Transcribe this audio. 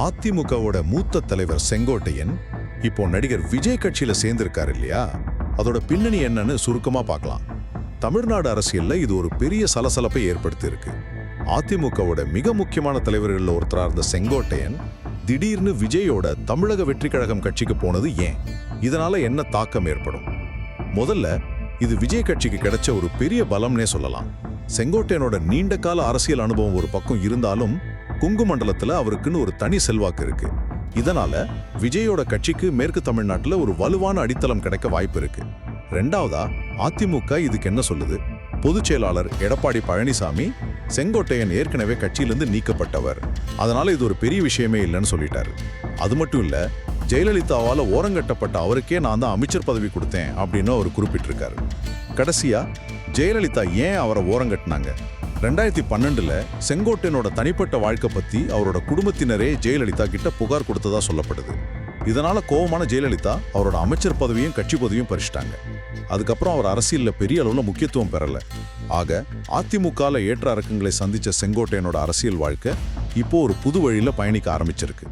அதிமுகவோட மூத்த தலைவர் செங்கோட்டையன் இப்போ நடிகர் விஜய் கட்சியில சேர்ந்திருக்காரு இல்லையா? அதோட பின்னணி என்னன்னு சுருக்கமா பார்க்கலாம். தமிழ்நாடு அரசியல்ல இது ஒரு பெரிய சலசலப்பை ஏற்படுத்தி இருக்கு. அதிமுகவோட மிக முக்கியமான தலைவர்கள் ஒருத்தரா இருந்த செங்கோட்டையன் திடீர்னு விஜயோட தமிழக வெற்றி கழகம் கட்சிக்கு போனது ஏன்? இதனால என்ன தாக்கம் ஏற்படும்? முதல்ல இது விஜய் கட்சிக்கு கிடைச்ச ஒரு பெரிய பலம்னே சொல்லலாம். செங்கோட்டையனோட நீண்ட கால அரசியல் அனுபவம் ஒரு பக்கம் இருந்தாலும் கொங்கு மண்டலத்துல அவருக்குன்னு ஒரு தனி செல்வாக்கு இருக்கு. இதனால விஜயோட கட்சிக்கு மேற்கு தமிழ்நாட்டுல ஒரு வலுவான அடித்தளம் கிடைக்க வாய்ப்பு இருக்கு. ரெண்டாவதா, அதிமுக இதுக்கு என்ன சொல்லுது? பொதுச் செயலாளர் எடப்பாடி பழனிசாமி செங்கோட்டையன் ஏற்கனவே கட்சியிலிருந்து நீக்கப்பட்டவர், அதனால இது ஒரு பெரிய விஷயமே இல்லைன்னு சொல்லிட்டாரு. அது மட்டும் இல்ல, ஜெயலலிதாவால ஓரங்கட்டப்பட்ட அவருக்கே நான் தான் அமைச்சர் பதவி கொடுத்தேன் அப்படின்னு அவர் குறிப்பிட்டிருக்காரு. கடைசியா, ஜெயலலிதா ஏன் அவரை ஓரங்கட்டினாங்க? 2012 செங்கோட்டையனோட தனிப்பட்ட வாழ்க்கை பத்தி அவரோட குடும்பத்தினரே ஜெயலலிதா கிட்ட புகார் கொடுத்ததா சொல்லப்படுது. இதனால கோபமான ஜெயலலிதா அவரோட அமைச்சர் பதவியும் கட்சி பதவியும் பறிச்சிட்டாங்க. அதுக்கப்புறம் அவர் அரசியல்ல பெரிய அளவுல முக்கியத்துவம் பெறல. ஆக அதிமுகல ஏற்ற இறக்கங்களை சந்திச்ச செங்கோட்டையனோட அரசியல் வாழ்க்கை இப்போ ஒரு புது வழியில பயணிக்க ஆரம்பிச்சிருக்கு.